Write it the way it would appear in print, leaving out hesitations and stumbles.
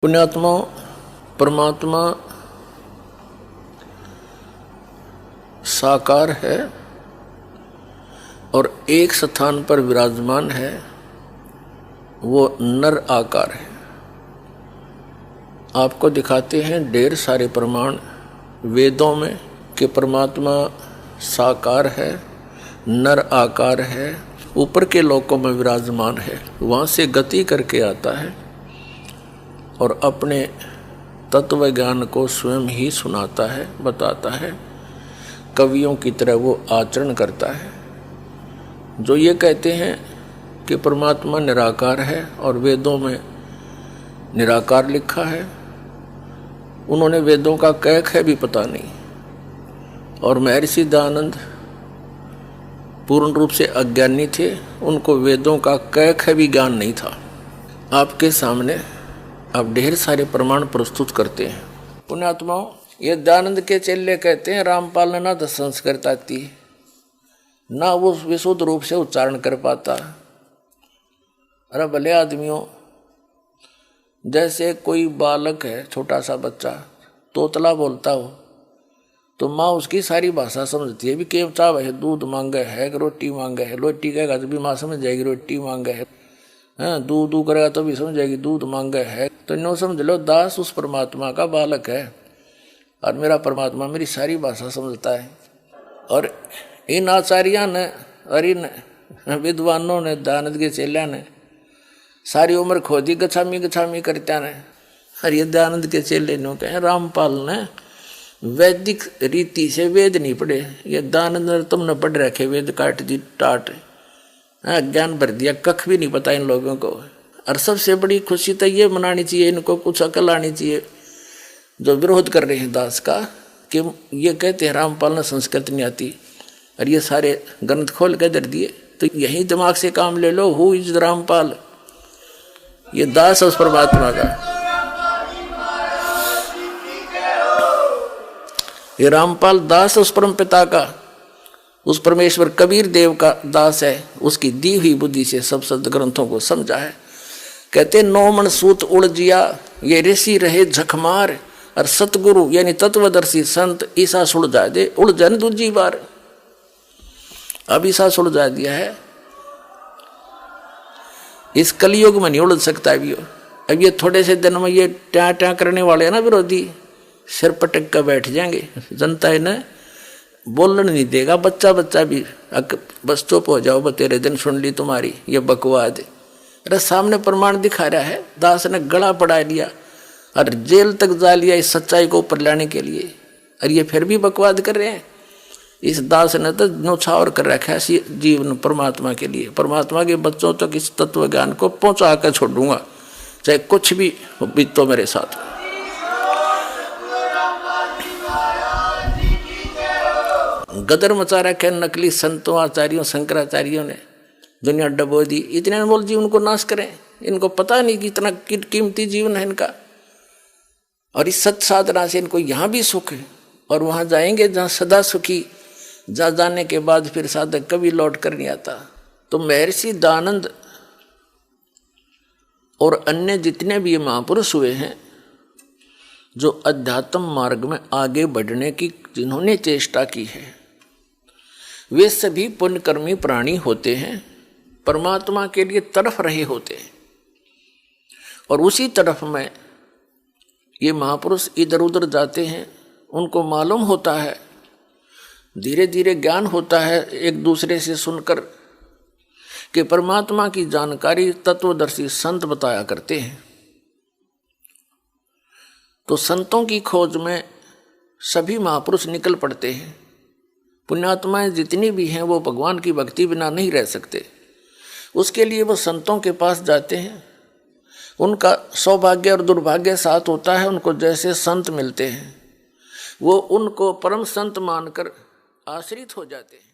पुण्यात्मा परमात्मा साकार है और एक स्थान पर विराजमान है, वो नर आकार है। आपको दिखाते हैं ढेर सारे प्रमाण वेदों में कि परमात्मा साकार है, नर आकार है, ऊपर के लोकों में विराजमान है, वहाँ से गति करके आता है और अपने तत्व ज्ञान को स्वयं ही सुनाता है, बताता है। कवियों की तरह वो आचरण करता है। जो ये कहते हैं कि परमात्मा निराकार है और वेदों में निराकार लिखा है, उन्होंने वेदों का क ख भी पता नहीं। और महर्षि दयानंद पूर्ण रूप से अज्ञानी थे, उनको वेदों का क ख भी ज्ञान नहीं था। आपके सामने अब ढेर सारे प्रमाण प्रस्तुत करते हैं। पुण्यात्माओं, ये दयानंद के चेले कहते हैं रामपाल ने ना तो संस्कृत आती, ना वो विशुद्ध रूप से उच्चारण कर पाता। अरे भले आदमियों, जैसे कोई बालक है, छोटा सा बच्चा तोतला बोलता हो तो माँ उसकी सारी भाषा समझती है। भी केव चाव है, दूध मांगे है, रोटी मांगे है, रोटी कहेगा तो भी माँ समझ जाएगी रोटी मांगे है। हाँ, दूध दू करेगा तो भी समझ जाएगी दूध मांगे है। तो नो समझ लो, दास उस परमात्मा का बालक है और मेरा परमात्मा मेरी सारी भाषा समझता है। और इन आचार्यों ने और इन विद्वानों ने, दयानंद के चेलिया ने सारी उम्र खोदी गछामी गछामी करते ने। और ये दयानंद के चेले नो कहे रामपाल ने वैदिक रीति से वेद नहीं पढ़े, ये दयानंद ने तुमने पढ़ रखे वेद काट दी टाट, ज्ञान भर दिया, कख भी नहीं पता इन लोगों को। और सबसे बड़ी खुशी तो ये मनानी चाहिए, इनको कुछ अकल आनी चाहिए जो विरोध कर रहे हैं दास का, कि ये कहते हैं रामपाल ने संस्कृत नहीं आती और ये सारे ग्रंथ खोल के दर दिए। तो यही दिमाग से काम ले लो, हु इज रामपाल, ये दास उस परमात्मा का, ये रामपाल दास उस परम पिता का, उस परमेश्वर कबीर देव का दास है। उसकी दी हुई बुद्धि से सब सद ग्रंथों को समझा है। कहते 9 मन सूत उड़ जिया, ये ऋषि रहे झकमार, और सतगुरु यानी तत्वदर्शी संत ईसा सुलझा दे, उड़ जाए दूसरी बार। अब ईसा सुलझा दिया है, इस कलयुग में नहीं उलझ सकता अभी। अब ये थोड़े से दिन में ये ट्या ट्या करने वाले हैं ना विरोधी, सिर पटक कर बैठ जाएंगे। जनता इन्हें बोलने नहीं देगा, बच्चा बच्चा भी बस चुप हो जाओ, तेरे दिन सुन ली तुम्हारी ये बकवाद। अरे सामने प्रमाण दिखा रहा है, दास ने गला पड़ा लिया और जेल तक जा लिया इस सच्चाई को ऊपर लाने के लिए, और ये फिर भी बकवाद कर रहे हैं। इस दास ने तो न्यौछावर कर रखा है जीवन परमात्मा के लिए। परमात्मा के बच्चों तक इस तत्व ज्ञान को पहुंचा कर छोड़ूंगा, चाहे कुछ भी बीतो मेरे साथ। गदर मचा रखे नकली संतों आचार्यों शंकराचार्यों ने, दुनिया डबो दी। इतने बोल जीवन को नाश करें, इनको पता नहीं कि इतना कीमती जीवन है इनका। और इस सत साधना से इनको यहाँ भी सुख है और वहाँ जाएंगे जहाँ सदा सुखी, जहाँ जाने के बाद फिर साधक कभी लौट कर नहीं आता। तो महर्षि दयानंद और अन्य जितने भी महापुरुष हुए हैं जो अध्यात्म मार्ग में आगे बढ़ने की जिन्होंने चेष्टा की है, वे सभी पुण्यकर्मी प्राणी होते हैं, परमात्मा के लिए तरफ रहे होते हैं। और उसी तरफ में ये महापुरुष इधर उधर जाते हैं, उनको मालूम होता है, धीरे धीरे ज्ञान होता है एक दूसरे से सुनकर कि परमात्मा की जानकारी तत्वदर्शी संत बताया करते हैं। तो संतों की खोज में सभी महापुरुष निकल पड़ते हैं। पुण्यात्माएं जितनी भी हैं वो भगवान की भक्ति बिना नहीं रह सकते, उसके लिए वो संतों के पास जाते हैं। उनका सौभाग्य और दुर्भाग्य साथ होता है, उनको जैसे संत मिलते हैं वो उनको परम संत मानकर आश्रित हो जाते हैं।